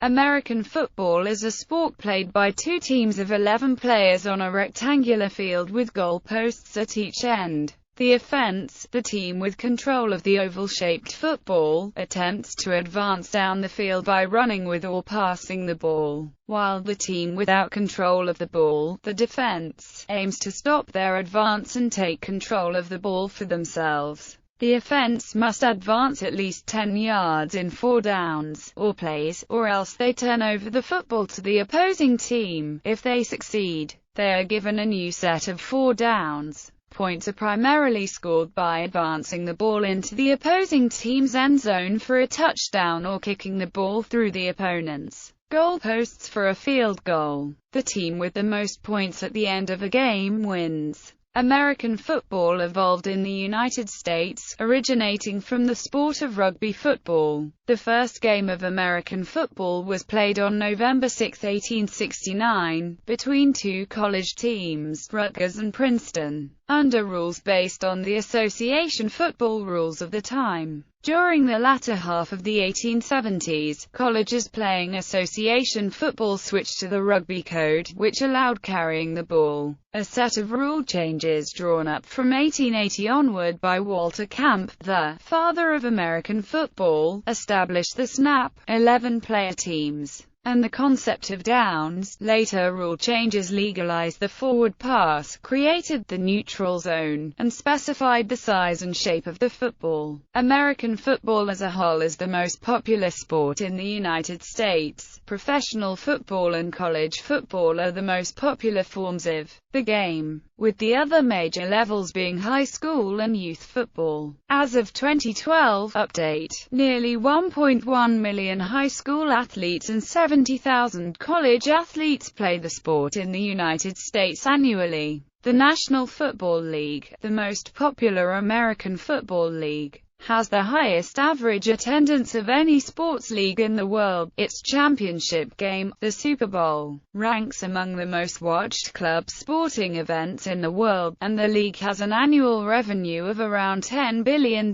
American football is a sport played by two teams of 11 players on a rectangular field with goalposts at each end. The offense, the team with control of the oval-shaped football, attempts to advance down the field by running with or passing the ball, while the team without control of the ball, the defense, aims to stop their advance and take control of the ball for themselves. The offense must advance at least 10 yards in 4 downs, or plays, or else they turn over the football to the opposing team. If they succeed, they are given a new set of 4 downs. Points are primarily scored by advancing the ball into the opposing team's end zone for a touchdown or kicking the ball through the opponent's goalposts for a field goal. The team with the most points at the end of a game wins. American football evolved in the United States, originating from the sport of rugby football. The first game of American football was played on November 6, 1869, between two college teams, Rutgers and Princeton, under rules based on the association football rules of the time. During the latter half of the 1870s, colleges playing association football switched to the rugby code, which allowed carrying the ball. A set of rule changes drawn up from 1880 onward by Walter Camp, the father of American football, established the snap, 11-player teams, and the concept of downs. Later rule changes legalized the forward pass, created the neutral zone, and specified the size and shape of the football. American football as a whole is the most popular sport in the United States. Professional football and college football are the most popular forms of the game, with the other major levels being high school and youth football. As of 2012 update, nearly 1.1 million high school athletes and 70,000 college athletes play the sport in the United States annually. The National Football League, the most popular American football league, has the highest average attendance of any sports league in the world. Its championship game, the Super Bowl, ranks among the most watched club sporting events in the world, and the league has an annual revenue of around $10 billion.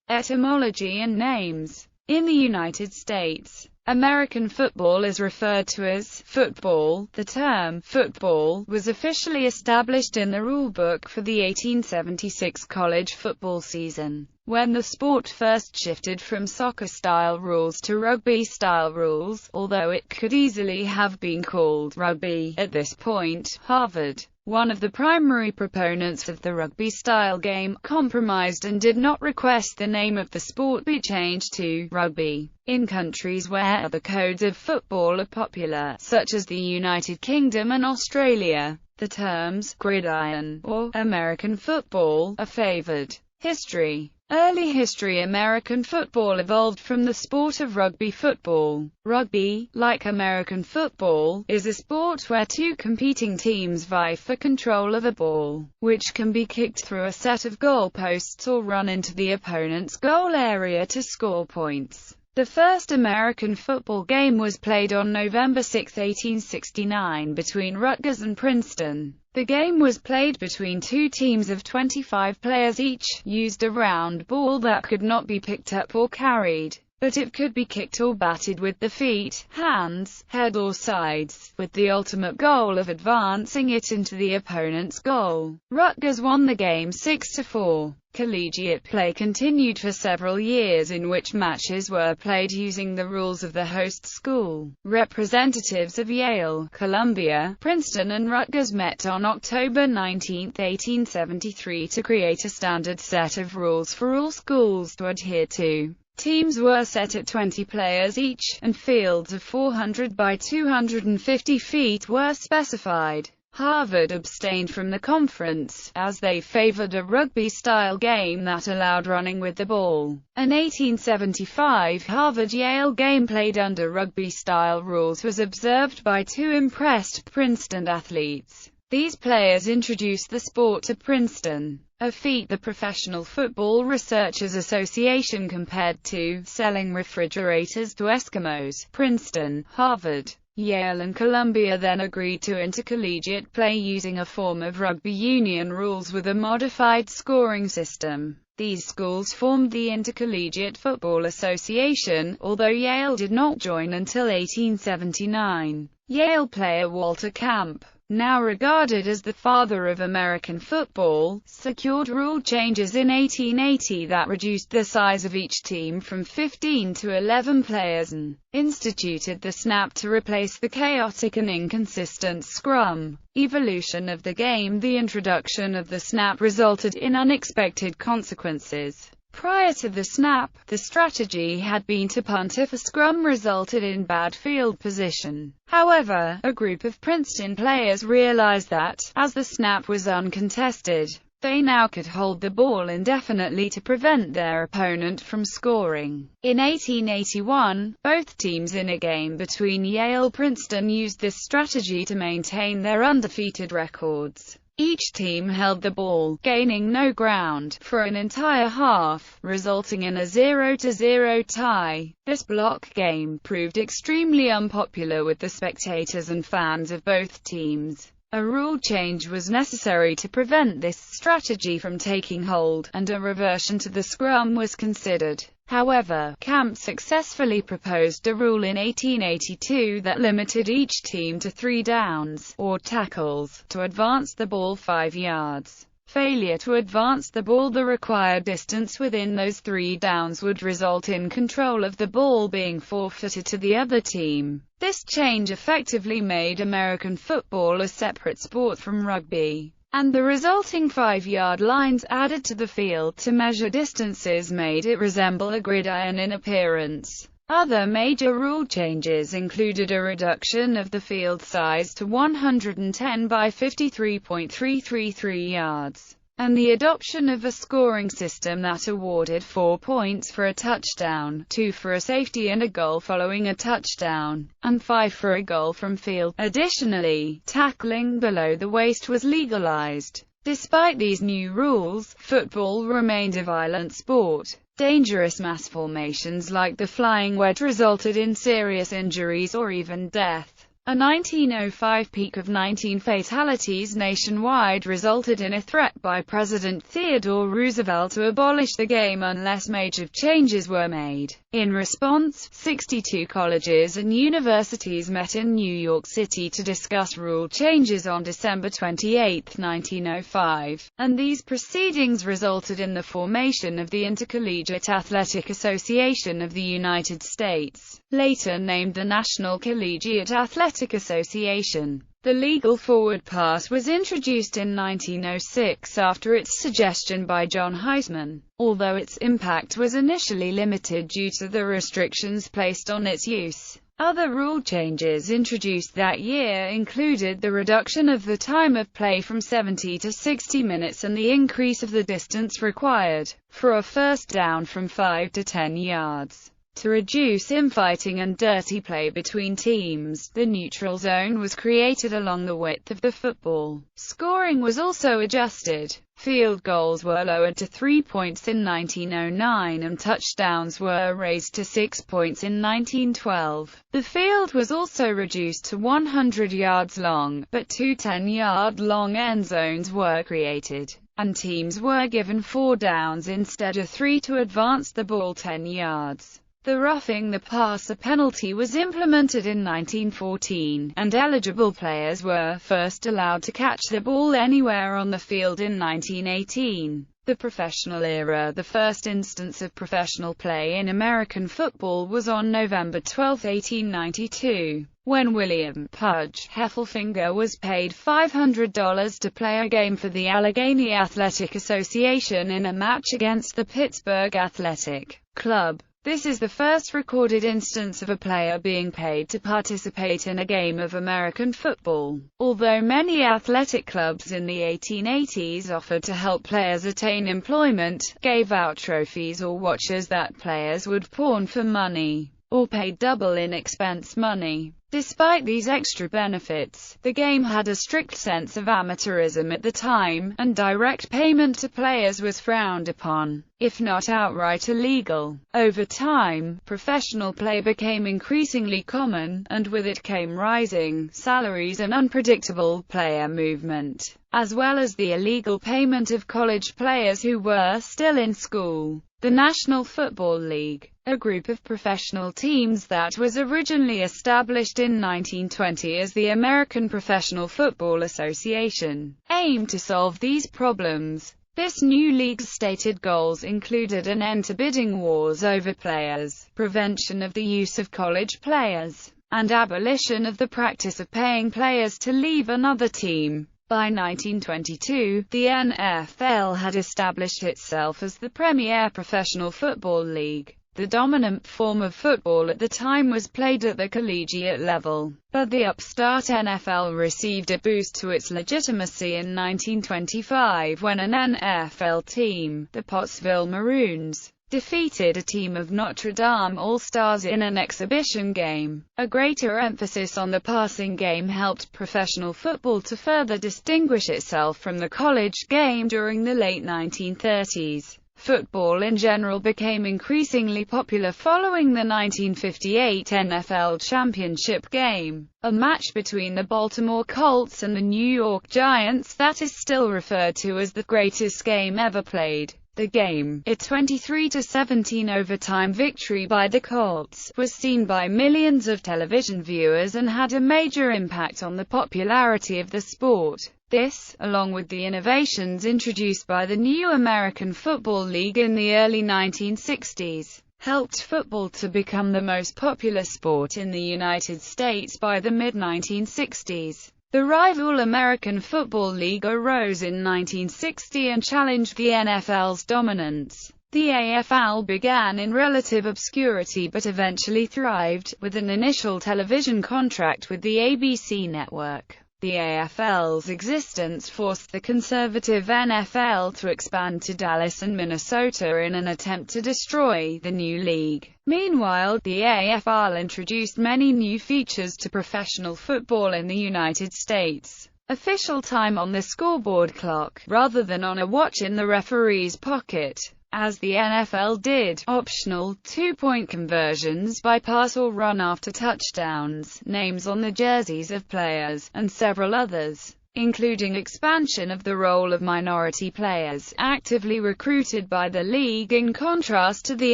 Etymology and names. In the United States, American football is referred to as football. The term football was officially established in the rulebook for the 1876 college football season, when the sport first shifted from soccer-style rules to rugby-style rules, although it could easily have been called rugby at this point. Harvard, one of the primary proponents of the rugby-style game, compromised and did not request the name of the sport be changed to rugby. In countries where other codes of football are popular, such as the United Kingdom and Australia, the terms gridiron or American football are favored. History. Early history. American football evolved from the sport of rugby football. Rugby, like American football, is a sport where two competing teams vie for control of a ball, which can be kicked through a set of goalposts or run into the opponent's goal area to score points. The first American football game was played on November 6, 1869, between Rutgers and Princeton. The game was played between two teams of 25 players each, used a round ball that could not be picked up or carried, but it could be kicked or batted with the feet, hands, head or sides, with the ultimate goal of advancing it into the opponent's goal. Rutgers won the game 6-4. Collegiate play continued for several years, in which matches were played using the rules of the host school. Representatives of Yale, Columbia, Princeton and Rutgers met on October 19, 1873 to create a standard set of rules for all schools to adhere to. Teams were set at 20 players each, and fields of 400 by 250 feet were specified. Harvard abstained from the conference, as they favored a rugby-style game that allowed running with the ball. An 1875 Harvard-Yale game played under rugby-style rules was observed by two impressed Princeton athletes. These players introduced the sport to Princeton, a feat the Professional Football Researchers Association compared to selling refrigerators to Eskimos. Princeton, Harvard, Yale and Columbia then agreed to intercollegiate play using a form of rugby union rules with a modified scoring system. These schools formed the Intercollegiate Football Association, although Yale did not join until 1879. Yale player Walter Camp, now regarded as the father of American football, secured rule changes in 1880 that reduced the size of each team from 15 to 11 players and instituted the snap to replace the chaotic and inconsistent scrum. Evolution of the game. The introduction of the snap resulted in unexpected consequences. Prior to the snap, the strategy had been to punt if a scrum resulted in bad field position. However, a group of Princeton players realized that, as the snap was uncontested, they now could hold the ball indefinitely to prevent their opponent from scoring. In 1881, both teams in a game between Yale and Princeton used this strategy to maintain their undefeated records. Each team held the ball, gaining no ground, for an entire half, resulting in a 0-0 tie. This block game proved extremely unpopular with the spectators and fans of both teams. A rule change was necessary to prevent this strategy from taking hold, and a reversion to the scrum was considered. However, Camp successfully proposed a rule in 1882 that limited each team to 3 downs, or tackles, to advance the ball 5 yards. Failure to advance the ball the required distance within those 3 downs would result in control of the ball being forfeited to the other team. This change effectively made American football a separate sport from rugby, and the resulting 5-yard lines added to the field to measure distances made it resemble a gridiron in appearance. Other major rule changes included a reduction of the field size to 110 by 53.333 yards, and the adoption of a scoring system that awarded 4 points for a touchdown, 2 for a safety and a goal following a touchdown, and 5 for a goal from field. Additionally, tackling below the waist was legalized. Despite these new rules, football remained a violent sport. Dangerous mass formations like the flying wedge resulted in serious injuries or even death. A 1905 peak of 19 fatalities nationwide resulted in a threat by President Theodore Roosevelt to abolish the game unless major changes were made. In response, 62 colleges and universities met in New York City to discuss rule changes on December 28, 1905, and these proceedings resulted in the formation of the Intercollegiate Athletic Association of the United States, later named the National Collegiate Athletic Association. The legal forward pass was introduced in 1906 after its suggestion by John Heisman, although its impact was initially limited due to the restrictions placed on its use. Other rule changes introduced that year included the reduction of the time of play from 70 to 60 minutes and the increase of the distance required for a first down from 5 to 10 yards. To reduce infighting and dirty play between teams, the neutral zone was created along the width of the football. Scoring was also adjusted. Field goals were lowered to 3 points in 1909 and touchdowns were raised to 6 points in 1912. The field was also reduced to 100 yards long, but 2 10-yard-long end zones were created, and teams were given 4 downs instead of 3 to advance the ball 10 yards. The roughing the passer penalty was implemented in 1914, and eligible players were first allowed to catch the ball anywhere on the field in 1918. The professional era. The first instance of professional play in American football was on November 12, 1892, when William "Pudge" Heffelfinger was paid $500 to play a game for the Allegheny Athletic Association in a match against the Pittsburgh Athletic Club. This is the first recorded instance of a player being paid to participate in a game of American football. Although many athletic clubs in the 1880s offered to help players attain employment, gave out trophies or watches that players would pawn for money, or paid double in expense money. Despite these extra benefits, the game had a strict sense of amateurism at the time, and direct payment to players was frowned upon, if not outright illegal. Over time, professional play became increasingly common, and with it came rising salaries and unpredictable player movement, as well as the illegal payment of college players who were still in school. The National Football League, a group of professional teams that was originally established in 1920 as the American Professional Football Association, aimed to solve these problems. This new league's stated goals included an end to bidding wars over players, prevention of the use of college players, and abolition of the practice of paying players to leave another team. By 1922, the NFL had established itself as the premier professional football league. The dominant form of football at the time was played at the collegiate level, but the upstart NFL received a boost to its legitimacy in 1925 when an NFL team, the Pottsville Maroons, defeated a team of Notre Dame All-Stars in an exhibition game. A greater emphasis on the passing game helped professional football to further distinguish itself from the college game during the late 1930s. Football in general became increasingly popular following the 1958 NFL Championship game, a match between the Baltimore Colts and the New York Giants that is still referred to as the greatest game ever played. The game, a 23-17 overtime victory by the Colts, was seen by millions of television viewers and had a major impact on the popularity of the sport. This, along with the innovations introduced by the new American Football League in the early 1960s, helped football to become the most popular sport in the United States by the mid-1960s. The rival American Football League arose in 1960 and challenged the NFL's dominance. The AFL began in relative obscurity but eventually thrived, with an initial television contract with the ABC network. The AFL's existence forced the conservative NFL to expand to Dallas and Minnesota in an attempt to destroy the new league. Meanwhile, the AFL introduced many new features to professional football in the United States. Official time on the scoreboard clock, rather than on a watch in the referee's pocket, as the NFL did, optional two-point conversions by pass or run after touchdowns, names on the jerseys of players, and several others, including expansion of the role of minority players, actively recruited by the league in contrast to the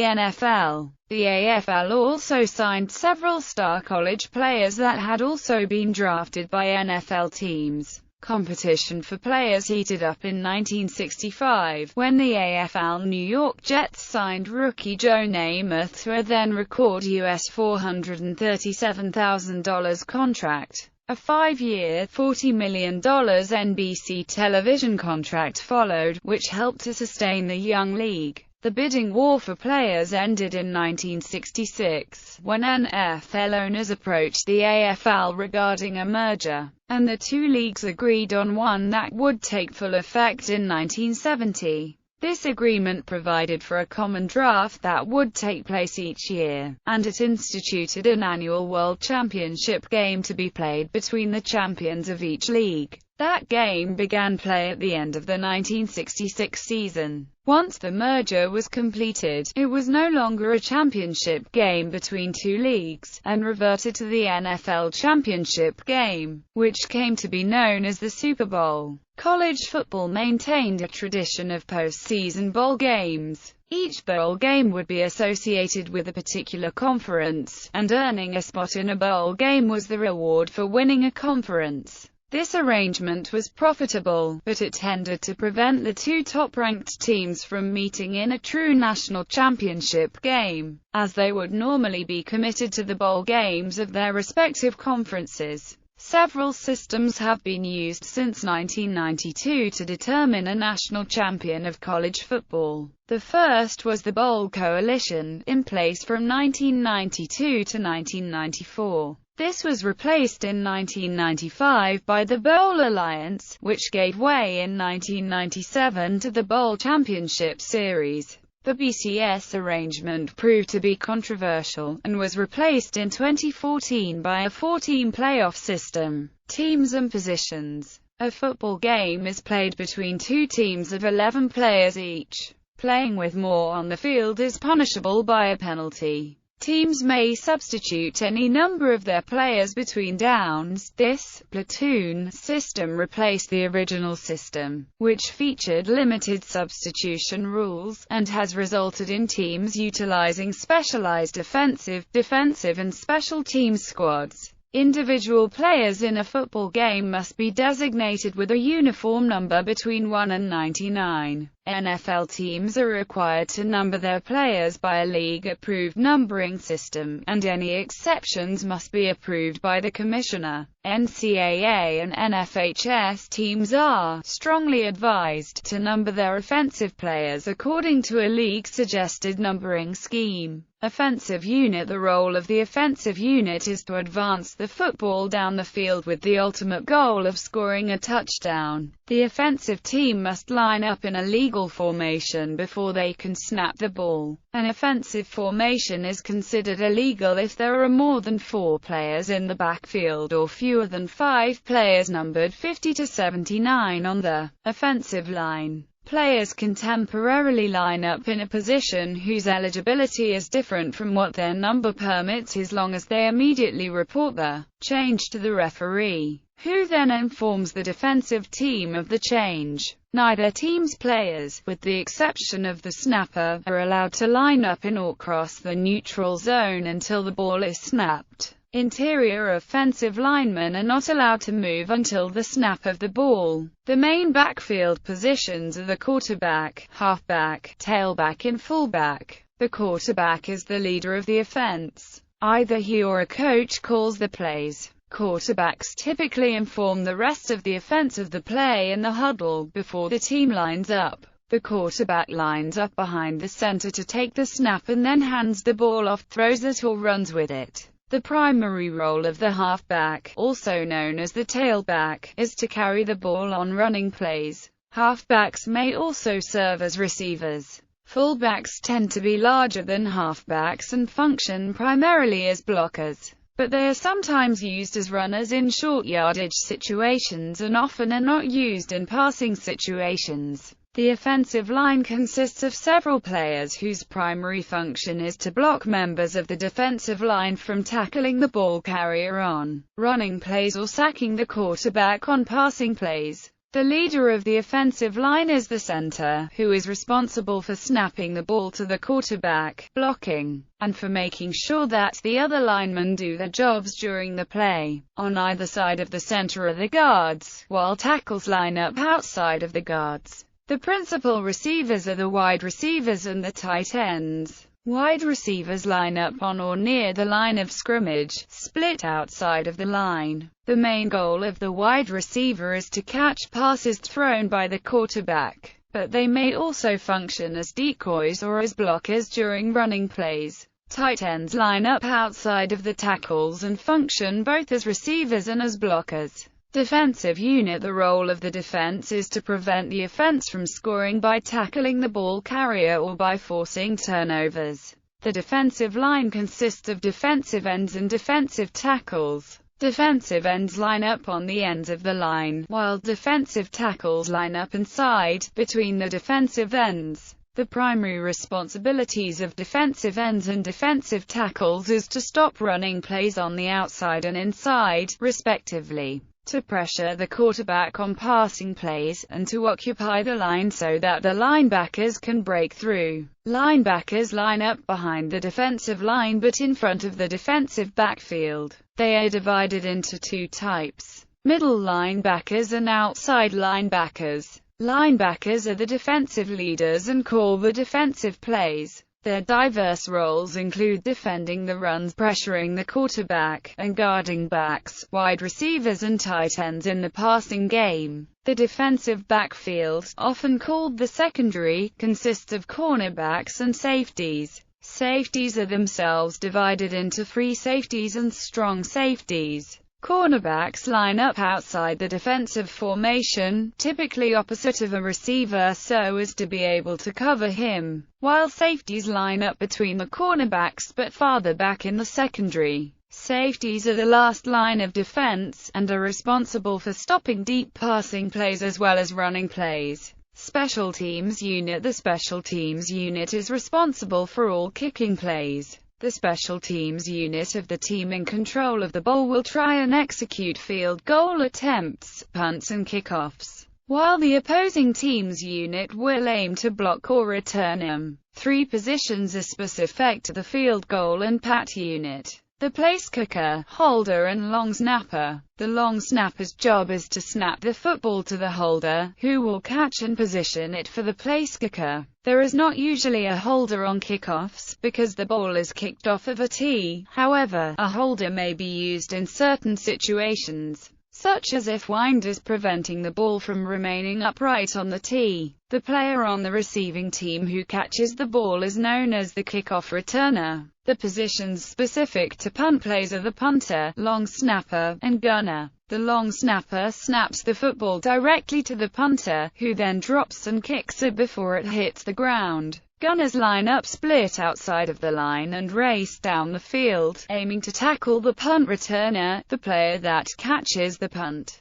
NFL. The AFL also signed several star college players that had also been drafted by NFL teams. Competition for players heated up in 1965, when the AFL New York Jets signed rookie Joe Namath to a then-record US $437,000 contract. A 5-year, $40 million NBC television contract followed, which helped to sustain the young league. The bidding war for players ended in 1966, when NFL owners approached the AFL regarding a merger, and the two leagues agreed on one that would take full effect in 1970. This agreement provided for a common draft that would take place each year, and it instituted an annual World Championship game to be played between the champions of each league. That game began play at the end of the 1966 season. Once the merger was completed, it was no longer a championship game between two leagues, and reverted to the NFL championship game, which came to be known as the Super Bowl. College football maintained a tradition of postseason bowl games. Each bowl game would be associated with a particular conference, and earning a spot in a bowl game was the reward for winning a conference. This arrangement was profitable, but it tended to prevent the two top-ranked teams from meeting in a true national championship game, as they would normally be committed to the bowl games of their respective conferences. Several systems have been used since 1992 to determine a national champion of college football. The first was the Bowl Coalition, in place from 1992 to 1994. This was replaced in 1995 by the Bowl Alliance, which gave way in 1997 to the Bowl Championship Series. The BCS arrangement proved to be controversial, and was replaced in 2014 by a 14 playoff system. Teams and positions. A football game is played between two teams of 11 players each. Playing with more on the field is punishable by a penalty. Teams may substitute any number of their players between downs. This platoon system replaced the original system, which featured limited substitution rules, and has resulted in teams utilizing specialized offensive, defensive and special teams squads. Individual players in a football game must be designated with a uniform number between 1 and 99. NFL teams are required to number their players by a league-approved numbering system, and any exceptions must be approved by the commissioner. NCAA and NFHS teams are strongly advised to number their offensive players according to a league-suggested numbering scheme. Offensive unit. The role of the offensive unit is to advance the football down the field with the ultimate goal of scoring a touchdown. The offensive team must line up in a legal formation before they can snap the ball. An offensive formation is considered illegal if there are more than 4 players in the backfield or fewer than 5 players numbered 50 to 79 on the offensive line. Players can temporarily line up in a position whose eligibility is different from what their number permits as long as they immediately report the change to the referee, who then informs the defensive team of the change. Neither team's players, with the exception of the snapper, are allowed to line up in or cross the neutral zone until the ball is snapped. Interior offensive linemen are not allowed to move until the snap of the ball. The main backfield positions are the quarterback, halfback, tailback and fullback. The quarterback is the leader of the offense. Either he or a coach calls the plays. Quarterbacks typically inform the rest of the offense of the play in the huddle before the team lines up. The quarterback lines up behind the center to take the snap and then hands the ball off, throws it or runs with it. The primary role of the halfback, also known as the tailback, is to carry the ball on running plays. Halfbacks may also serve as receivers. Fullbacks tend to be larger than halfbacks and function primarily as blockers, but they are sometimes used as runners in short yardage situations and often are not used in passing situations. The offensive line consists of several players whose primary function is to block members of the defensive line from tackling the ball carrier on running plays or sacking the quarterback on passing plays. The leader of the offensive line is the center, who is responsible for snapping the ball to the quarterback, blocking, and for making sure that the other linemen do their jobs during the play. On either side of the center are the guards, while tackles line up outside of the guards. The principal receivers are the wide receivers and the tight ends. Wide receivers line up on or near the line of scrimmage, split outside of the line. The main goal of the wide receiver is to catch passes thrown by the quarterback, but they may also function as decoys or as blockers during running plays. Tight ends line up outside of the tackles and function both as receivers and as blockers. Defensive unit. The role of the defense is to prevent the offense from scoring by tackling the ball carrier or by forcing turnovers. The defensive line consists of defensive ends and defensive tackles. Defensive ends line up on the ends of the line, while defensive tackles line up inside, between the defensive ends. The primary responsibilities of defensive ends and defensive tackles is to stop running plays on the outside and inside, respectively, to pressure the quarterback on passing plays, and to occupy the line so that the linebackers can break through. Linebackers line up behind the defensive line but in front of the defensive backfield. They are divided into 2 types: middle linebackers and outside linebackers. Linebackers are the defensive leaders and call the defensive plays. Their diverse roles include defending the runs, pressuring the quarterback, and guarding backs, wide receivers and tight ends in the passing game. The defensive backfield, often called the secondary, consists of cornerbacks and safeties. Safeties are themselves divided into free safeties and strong safeties. Cornerbacks line up outside the defensive formation, typically opposite of a receiver so as to be able to cover him, while safeties line up between the cornerbacks but farther back in the secondary. Safeties are the last line of defense, and are responsible for stopping deep passing plays as well as running plays. Special Teams Unit. The Special Teams Unit is responsible for all kicking plays. The special teams unit of the team in control of the ball will try and execute field goal attempts, punts and kickoffs, while the opposing team's unit will aim to block or return them. 3 positions are specific to the field goal and punt unit: the place kicker, holder and long snapper. The long snapper's job is to snap the football to the holder, who will catch and position it for the place kicker. There is not usually a holder on kickoffs, because the ball is kicked off of a tee. However, a holder may be used in certain situations, such as if wind is preventing the ball from remaining upright on the tee. The player on the receiving team who catches the ball is known as the kickoff returner. The positions specific to punt plays are the punter, long snapper, and gunner. The long snapper snaps the football directly to the punter, who then drops and kicks it before it hits the ground. Gunners line up split outside of the line and race down the field, aiming to tackle the punt returner, the player that catches the punt.